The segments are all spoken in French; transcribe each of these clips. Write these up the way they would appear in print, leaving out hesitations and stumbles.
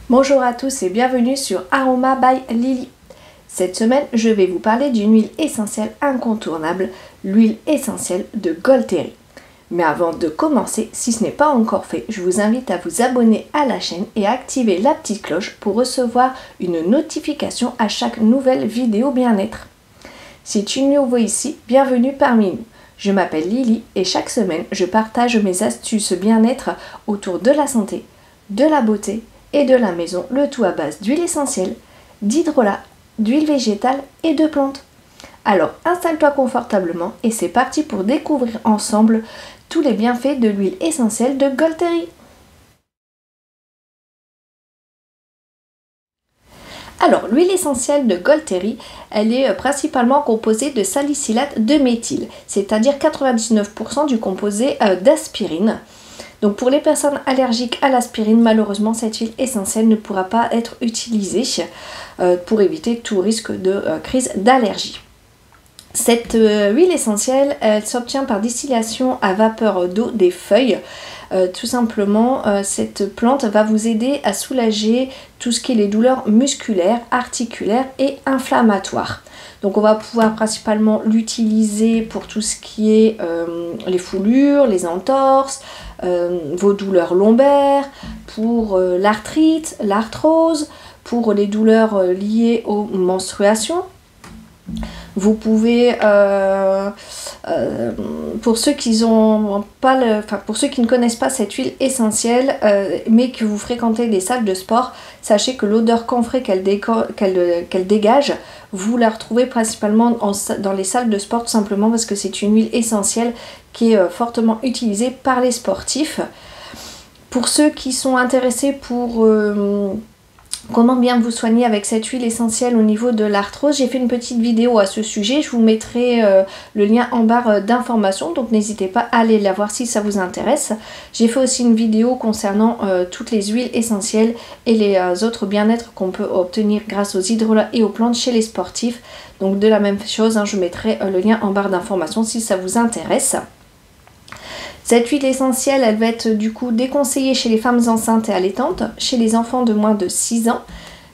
Bonjour à tous et bienvenue sur Aroma by Lily. Cette semaine, je vais vous parler d'une huile essentielle incontournable, l'huile essentielle de Golteri. Mais avant de commencer, si ce n'est pas encore fait, je vous invite à vous abonner à la chaîne et à activer la petite cloche pour recevoir une notification à chaque nouvelle vidéo bien-être. Si tu es nouveau ici, bienvenue parmi nous. Je m'appelle Lily et chaque semaine, je partage mes astuces bien-être autour de la santé, de la beauté et de la maison, le tout à base d'huile essentielle, d'hydrolat, d'huile végétale et de plantes. Alors installe-toi confortablement et c'est parti pour découvrir ensemble tous les bienfaits de l'huile essentielle de Golteri. Alors l'huile essentielle de Golteri, elle est principalement composée de salicylate de méthyle, c'est-à-dire 99% du composé d'aspirine. Donc pour les personnes allergiques à l'aspirine, malheureusement cette huile essentielle ne pourra pas être utilisée pour éviter tout risque de crise d'allergie. Cette huile essentielle, elle s'obtient par distillation à vapeur d'eau des feuilles. Tout simplement, cette plante va vous aider à soulager tout ce qui est les douleurs musculaires, articulaires et inflammatoires. Donc on va pouvoir principalement l'utiliser pour tout ce qui est les foulures, les entorses, vos douleurs lombaires, pour l'arthrite, l'arthrose, pour les douleurs liées aux menstruations. Vous pouvez, pour ceux qui ne connaissent pas cette huile essentielle, mais que vous fréquentez des salles de sport, sachez que l'odeur camphrée qu'elle dégage, vous la retrouvez principalement dans les salles de sport, tout simplement parce que c'est une huile essentielle qui est fortement utilisée par les sportifs. Pour ceux qui sont intéressés pour comment bien vous soigner avec cette huile essentielle au niveau de l'arthrose, j'ai fait une petite vidéo à ce sujet, je vous mettrai le lien en barre d'informations, donc n'hésitez pas à aller la voir si ça vous intéresse. J'ai fait aussi une vidéo concernant toutes les huiles essentielles et les autres bien-être qu'on peut obtenir grâce aux hydrolats et aux plantes chez les sportifs. Donc de la même chose, hein, je mettrai le lien en barre d'informations si ça vous intéresse. Cette huile essentielle, elle va être du coup déconseillée chez les femmes enceintes et allaitantes, chez les enfants de moins de 6 ans,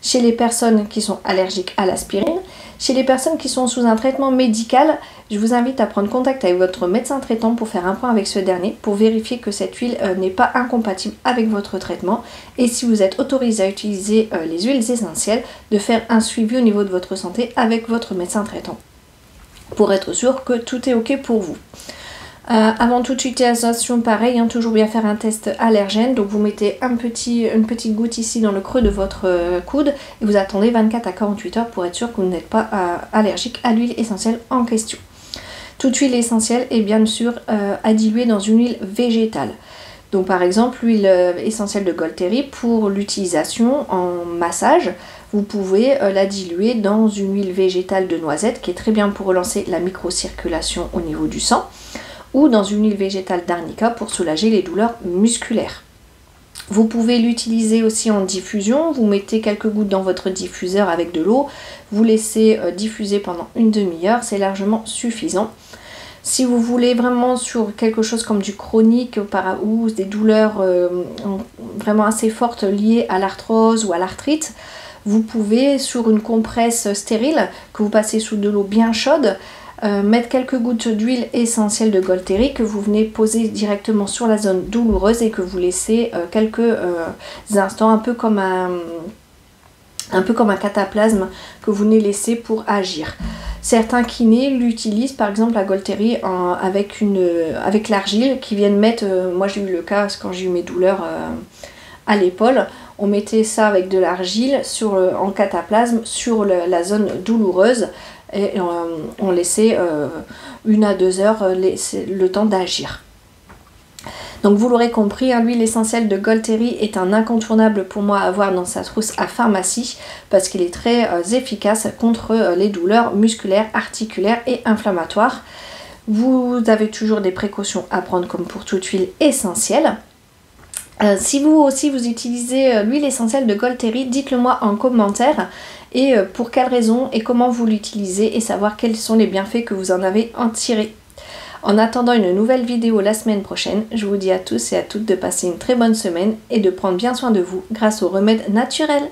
chez les personnes qui sont allergiques à l'aspirine, chez les personnes qui sont sous un traitement médical. Je vous invite à prendre contact avec votre médecin traitant pour faire un point avec ce dernier, pour vérifier que cette huile n'est pas incompatible avec votre traitement. Et si vous êtes autorisé à utiliser les huiles essentielles, de faire un suivi au niveau de votre santé avec votre médecin traitant, pour être sûr que tout est ok pour vous. Avant toute utilisation, pareil, hein, toujours bien faire un test allergène. Donc vous mettez une petite goutte ici dans le creux de votre coude et vous attendez 24 à 48 heures pour être sûr que vous n'êtes pas allergique à l'huile essentielle en question. Toute huile essentielle est bien sûr à diluer dans une huile végétale. Donc par exemple l'huile essentielle de Golteri, pour l'utilisation en massage, vous pouvez la diluer dans une huile végétale de noisette qui est très bien pour relancer la microcirculation au niveau du sang, ou dans une huile végétale d'arnica pour soulager les douleurs musculaires. Vous pouvez l'utiliser aussi en diffusion, vous mettez quelques gouttes dans votre diffuseur avec de l'eau, vous laissez diffuser pendant une demi-heure, c'est largement suffisant. Si vous voulez vraiment sur quelque chose comme du chronique ou des douleurs vraiment assez fortes liées à l'arthrose ou à l'arthrite, vous pouvez sur une compresse stérile que vous passez sous de l'eau bien chaude, mettre quelques gouttes d'huile essentielle de Golteri que vous venez poser directement sur la zone douloureuse et que vous laissez quelques instants, un peu comme un cataplasme que vous venez laisser pour agir. Certains kinés l'utilisent par exemple la Golteri avec l'argile, qui viennent mettre, moi j'ai eu le cas quand j'ai eu mes douleurs à l'épaule, on mettait ça avec de l'argile en cataplasme sur la zone douloureuse. Et on laissait 1 à 2 heures le temps d'agir. Donc vous l'aurez compris, hein, l'huile essentielle de Golteri est un incontournable pour moi à avoir dans sa trousse à pharmacie, parce qu'il est très efficace contre les douleurs musculaires, articulaires et inflammatoires. Vous avez toujours des précautions à prendre comme pour toute huile essentielle. Si vous aussi vous utilisez l'huile essentielle de Golteri, dites-le moi en commentaire et pour quelles raisons et comment vous l'utilisez et savoir quels sont les bienfaits que vous en avez en tiré. En attendant une nouvelle vidéo la semaine prochaine, je vous dis à tous et à toutes de passer une très bonne semaine et de prendre bien soin de vous grâce aux remèdes naturels.